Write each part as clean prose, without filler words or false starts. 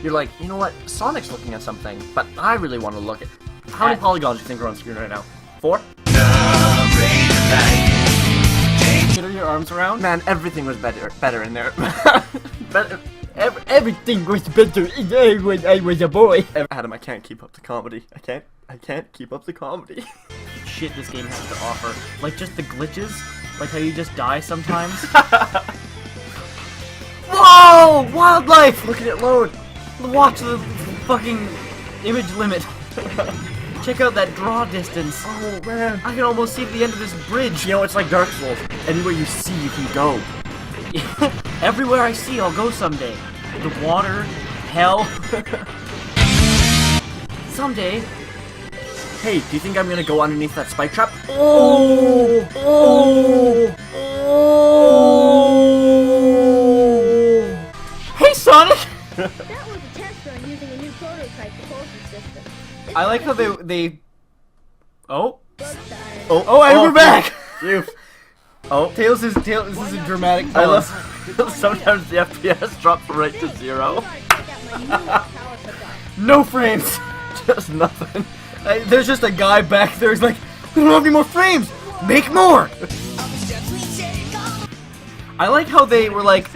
you're like, you know what, Sonic's looking at something, but I really want to look at... How many polygons do you think are on screen right now? 4? Shitter your arms around? Man, everything was better in there. Everything was better when I was a boy. Adam, I can't keep up the comedy. I can't keep up the comedy. Shit this game has to offer. Like, just the glitches. Like how you just die sometimes. Whoa! Wildlife! Look at it load. Watch the fucking image limit. Check out that draw distance. Oh man. I can almost see the end of this bridge. You know, it's like Dark Souls. Anywhere you see, you can go. Everywhere I see, I'll go someday. The water, hell. Someday. Hey, do you think I'm gonna go underneath that spike trap? Oh! Oh! Oh! Hey, Sonic! That was a test run using a new prototype propulsion system. I like how they... Oh? Oh, and we're back! Phew. Oh, Tails, this is a dramatic pause. I love sometimes the FPS drops right to 0. No frames! Just nothing. There's just a guy back there who's like, we don't have any more frames! Make more! I like how they were like,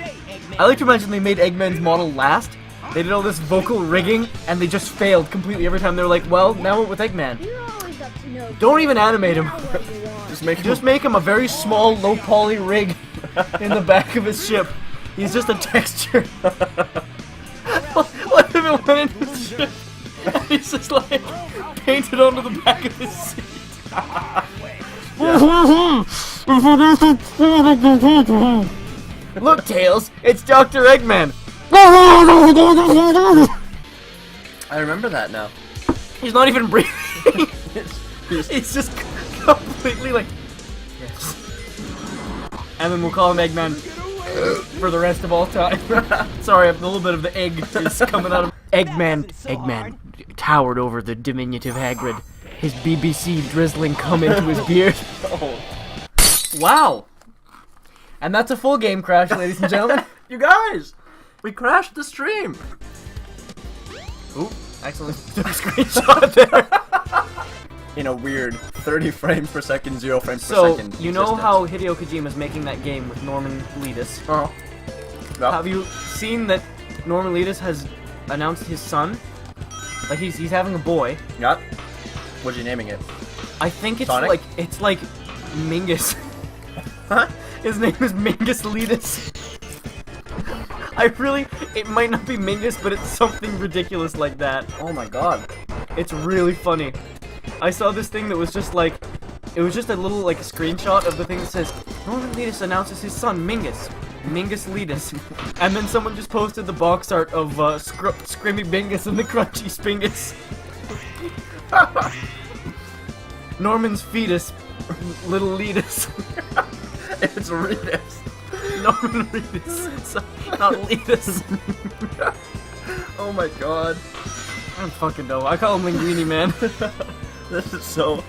I like to imagine they made Eggman's model last. They did all this vocal rigging, and they just failed completely every time. They were like, well, now we're with Eggman. Don't even animate him. Just make him a very small, low poly rig in the back of his ship. He's just a texture. What if it went into his ship? And he's just like painted onto the back of his seat. Look, Tails, it's Dr. Eggman. I remember that now. He's not even breathing. It's just completely like, yes. And then we'll call him Eggman for the rest of all time. Sorry, a little bit of the egg is coming out of Eggman towered over the diminutive Hagrid. His BBC drizzling come into his beard. Oh. Wow. And that's a full game crash, ladies and gentlemen. You guys, we crashed the stream. Ooh, excellent screenshot there. In a weird 30 frames per second, 0 frames per second. So, you know how Hideo Kojima's making that game with Norman Reedus? Oh. Yep. Have you seen that Norman Reedus has announced his son? Like, he's having a boy. Yep. What's he naming it? I think it's Sonic? like Mingus. Huh? His name is Mingus Reedus. It might not be Mingus, but it's something ridiculous like that. Oh my god. It's really funny. I saw this thing that was just like, it was just a little like a screenshot of the thing that says, Norman Reedus announces his son, Mingus Reedus. And then someone just posted the box art of Scrimmy Bingus and the Crunchy Spingus. Norman's fetus, little Leedus. It's Reedus. Norman Reedus. So, not Leedus. Oh my god. I don't fucking know. I call him Linguini, man. This is so...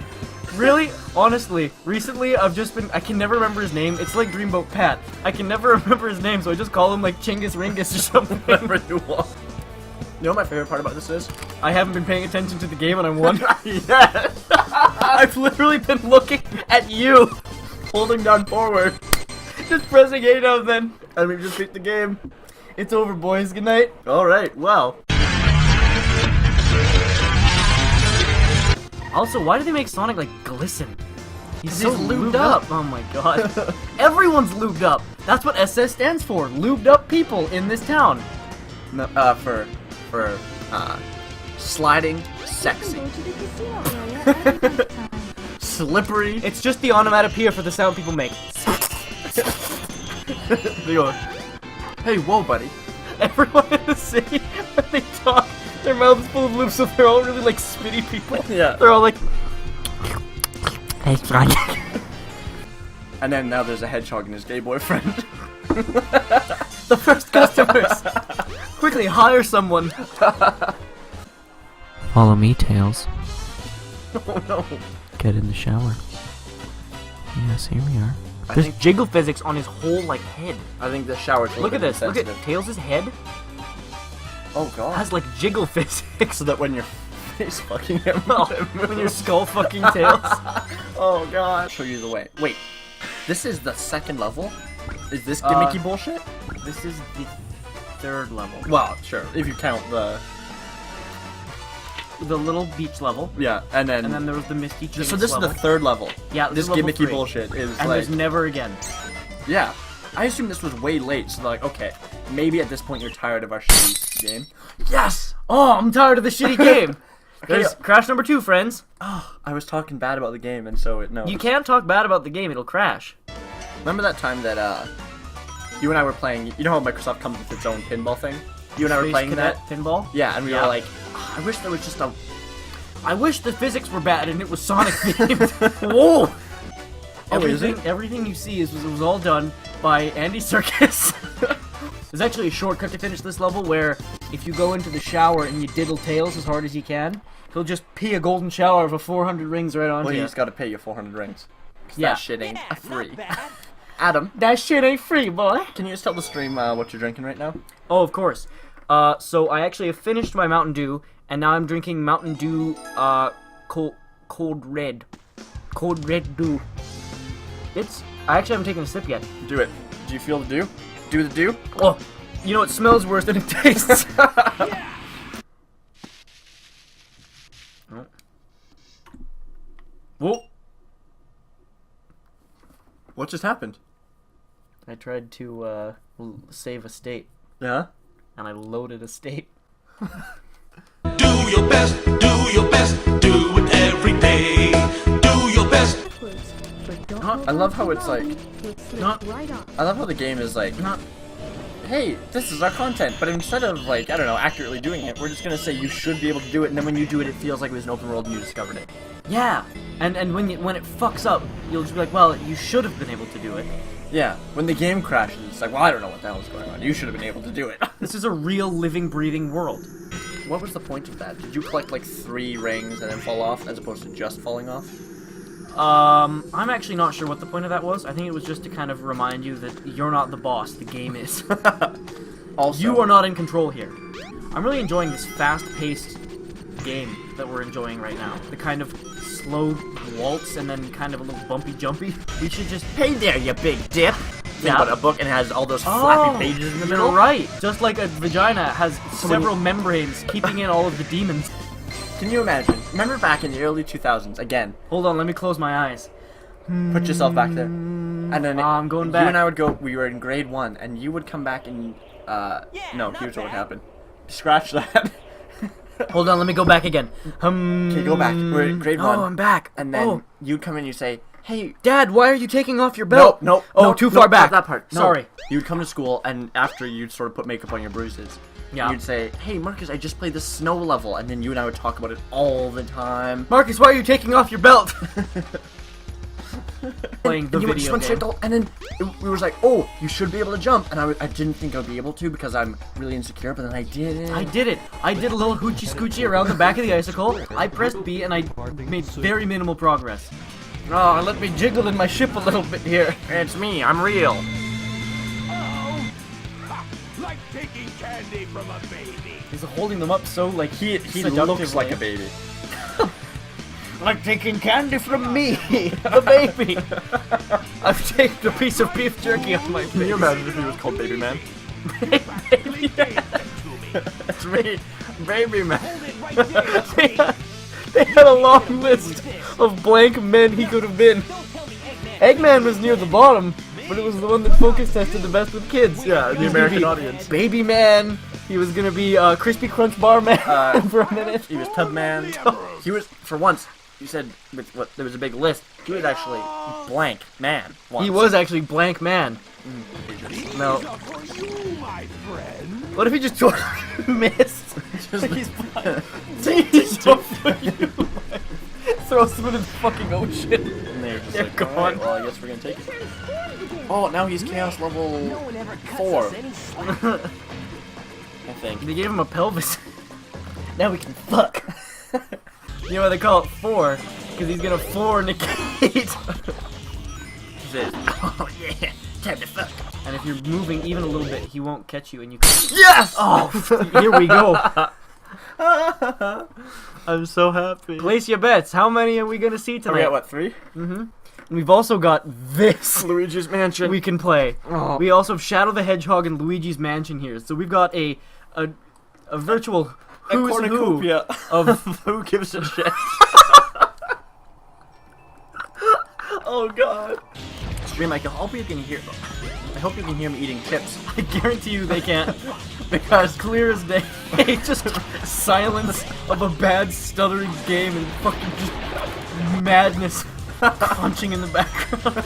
Really? Honestly, recently I can never remember his name. It's like Dreamboat Pat. I can never remember his name, so I just call him like Chingus Ringus or something. Whatever you want. You know what my favorite part about this is? I haven't been paying attention to the game and I won. Yes! I've literally been looking at you, holding down forward, just pressing A now then, and we just beat the game. It's over, boys. Good night. Alright, well. Also, why do they make Sonic like glisten? He's so lubed up. Oh my god. Everyone's lubed up. That's what SS stands for. Lubed up people in this town. No, for sliding sexy. Slippery. It's just the onomatopoeia for the sound people make. They go, hey, whoa, buddy. Everyone in the city, when they talk, their mouth's full of loops, so they're all really like spitty people. Yeah. They're all like, hey, Frank. And then now there's a hedgehog and his gay boyfriend. The first customers. Quickly hire someone. Follow me, Tails. Oh no. Get in the shower. Yes, here we are. There's jiggle physics on his whole like head. I think the shower's a Look at bit this. Look at Tails' head. Oh god. has like jiggle physics. So that when you're face fucking him, When your skull fucking tails. oh god. Show you the way. Wait, this is the second level? Is this gimmicky bullshit? This is the third level. Well, sure, if you count the... The little beach level. Yeah, and then there was the Misty Chase so this level. is the third level. Yeah, this is level gimmicky 3. bullshit is And like... there's never again. Yeah. I assume this was way late, so like, okay, maybe at this point you're tired of our shitty game. Yes! Oh, I'm tired of the shitty game! There's crash number 2, friends. Oh, I was talking bad about the game, and so it knows. You can't talk bad about the game, it'll crash. Remember that time that, you and I were playing, you know how Microsoft comes with its own pinball thing? You and I were Space playing Cadet that? pinball? Yeah, and we were like, oh, I wish there was just a... I wish the physics were bad and it was Sonic themed. Whoa! Oh, is it? Everything you see was all done by Andy Serkis. There's actually a shortcut to finish this level where if you go into the shower and you diddle tails as hard as you can, he'll just pee a golden shower of a 400 rings right onto Well, you you. just gotta pay your 400 rings. 'Cause Yeah. that shit ain't free. Adam, That shit ain't free, boy. can you just tell the stream what you're drinking right now? Oh, of course. So I actually have finished my Mountain Dew, and now I'm drinking Mountain Dew, cold red. Cold red dew. I actually haven't taken a sip yet. Do it. Do you feel the dew? Do the dew? Oh, you know, it smells worse than it tastes. Whoa. What just happened? I tried to, save a state, Yeah? and I loaded a state. Do your best, do your best, do it every day. Do your best. But don't Huh? go I love how too it's like- long. You'll slip Huh? right off. I love how the game is like, hey, this is our content, but instead of, like, I don't know, accurately doing it, we're just gonna say you should be able to do it, and then when you do it, it feels like it was an open world and you discovered it. Yeah, and when it fucks up, you'll just be like, well, you should have been able to do it. Yeah, when the game crashes, it's like, well, I don't know what the hell is going on. You should have been able to do it. This is a real, living, breathing world. What was the point of that? Did you collect, like, 3 rings and then fall off, as opposed to just falling off? I'm actually not sure what the point of that was. I think it was just to kind of remind you that you're not the boss, the game is. Also, You are not in control here. I'm really enjoying this fast-paced game that we're enjoying right now. The kind of slow waltz and then kind of a little bumpy jumpy. We should just... hey there, you big dip! Think Yeah. about a book and it has all those flappy pages in the middle. You're right. Just like a vagina has several membranes keeping in all of the demons. Can you imagine? Remember back in the early 2000s, again, Hold on, let me close my eyes. put yourself back there. And then I'm going you back. and I would go, we were in grade 1, and you would come back and, no, here's what would happen. Scratch that. Hold on, let me go back again. Okay, go back. We're in grade 1. Oh, I'm back. And then Oh. you'd come in and you'd say, hey, Dad, why are you taking off your belt? no, Oh, too far back. That part. No. Sorry. You'd come to school, and after you'd sort of put makeup on your bruises, Yeah. you'd say, hey, Marcus, I just played the snow level, and then you and I would talk about it all the time. Marcus, why are you taking off your belt? Playing the And you video just went game. straight to, and then we was like, oh, you should be able to jump, and I didn't think I'd be able to because I'm really insecure, but then I did it. I did it. I did a little hoochie scoochie around the back of the icicle. I pressed B and I made very minimal progress. Oh, let me jiggle in my ship a little bit here. It's me, I'm real. Like taking candy from a baby. He's holding them up so like He seductively. looks like a baby. Like taking candy from me, the baby. I've taken a piece of beef jerky off my face. Can you imagine if he was called BABYMAN? It's me, BABYMAN. They had a long list of blank men he could have been. Eggman was near the bottom, but it was the one that focus tested the best with kids. Yeah, the He was American gonna be audience. Baby Man. He was gonna be Crispy Crunch Bar Man for a minute. He was Tubman. He was, for once, you said with what there was a big list. He was actually blank man. Once. He was actually blank man. No. My friend. What if he just totally missed? Just Like he's blind. He's so funny. Throws him into the fucking ocean. And they're just They're like, gone. alright, well, I guess we're gonna take it. Oh, now he's chaos level 4. I think. They gave him a pelvis. Now we can fuck. You know why they call it 4? Because he's gonna fornicate. He says, oh yeah, time to fuck. And if you're moving even a little bit, he won't catch you, and you can... Yes! Oh, here we go. I'm so happy. Place your bets. How many are we gonna see Are tonight? we at what, 3? Mm-hmm. We've also got this Luigi's Mansion. we can play. Oh. We also have Shadow the Hedgehog and Luigi's Mansion here. So we've got a virtual who's who cornucopia of who gives a shit. Oh god. Stream, I hope you can hear. I hope you can hear me eating chips. I guarantee you they can't. Because clear as day, just silence of a bad stuttering game and fucking just madness crunching in the background.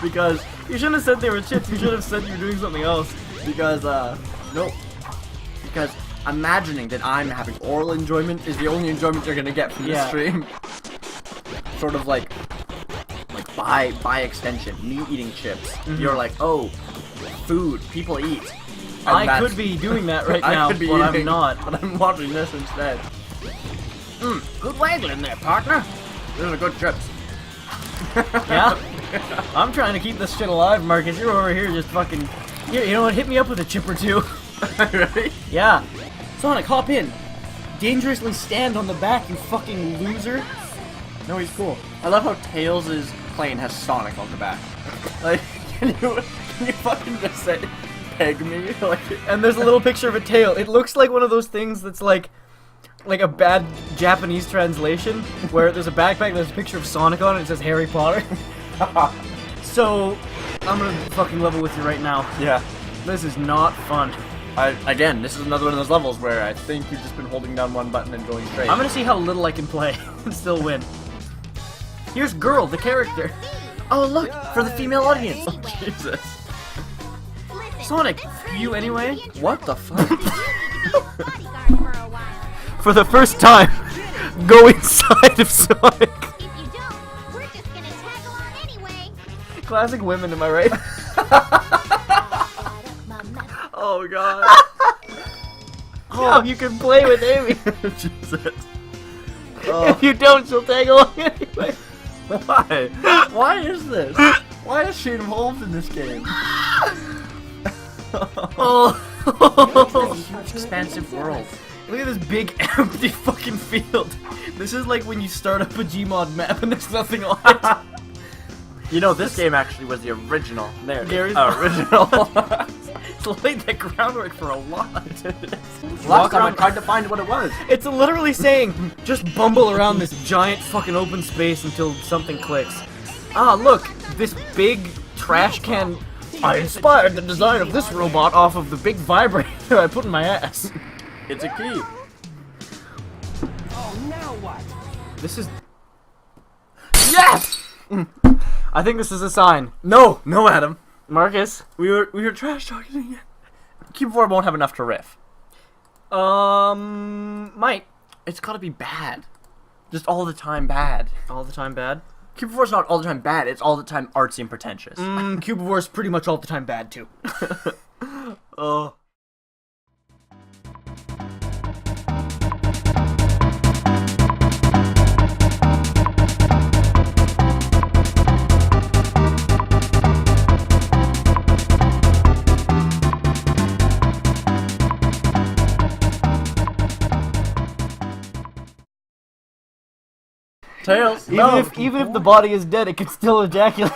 Because you shouldn't have said they were chips, you should have said you were doing something else. Because nope. Because imagining that I'm having oral enjoyment is the only enjoyment you're gonna get from this stream. Sort of like by extension, me eating chips. You're like, oh, food, people eat. And I could be doing that right I now, could be but I'm eating, not. But I'm watching this instead. Good waggling there, partner. Those are good chips. Yeah? I'm trying to keep this shit alive, Marcus. You're over here just fucking... Here, you know what? Hit me up with a chip or two. Ready? Yeah. Sonic, hop in. Dangerously stand on the back, you fucking loser. No, he's cool. I love how Tails' plane has Sonic on the back. Like, can you fucking just say, peg me? Like, And there's a little picture of a tail. It looks like one of those things that's like a bad Japanese translation, where there's a backpack, there's a picture of Sonic on it, it says Harry Potter. So, I'm gonna fucking level with you right now. yeah. This is not fun. Again, this is another one of those levels where I think you've just been holding down one button and going straight. I'm gonna see how little I can play and still win. Here's Girl, the character. Oh, look! For the female audience! Oh, Jesus. Sonic, you anyway? What the fuck? For the first time, go inside of Sonic. If you don't, we're just gonna tag along anyway. Classic women, am I right? Oh, God. Oh, you can play with Amy. Jesus. If you don't, she'll tag along anyway. Why? Why is this? Why is she involved in this game? Oh. Huge, expansive world. Look at this big empty fucking field. This is like when you start up a Gmod map and there's nothing on it. You know, this game actually was the original. There, Gary's original. It's laid the groundwork for a lot. Last time I tried to find what it was. It's literally saying, just bumble around this giant fucking open space until something clicks. Ah, look, this big trash can. I inspired the design of this robot off of the big vibrator I put in my ass. It's a key. This is... Yes! I think this is a sign. No, no, Adam. Marcus? We were trash talking again. Cube 4 won't have enough to riff. Might. It's gotta be bad. Just all the time bad. All the time bad? Cube 4's not all the time bad, it's all the time artsy and pretentious. Cube War is pretty much all the time bad, too. Oh. Tails, Even if the body is dead, it can still ejaculate.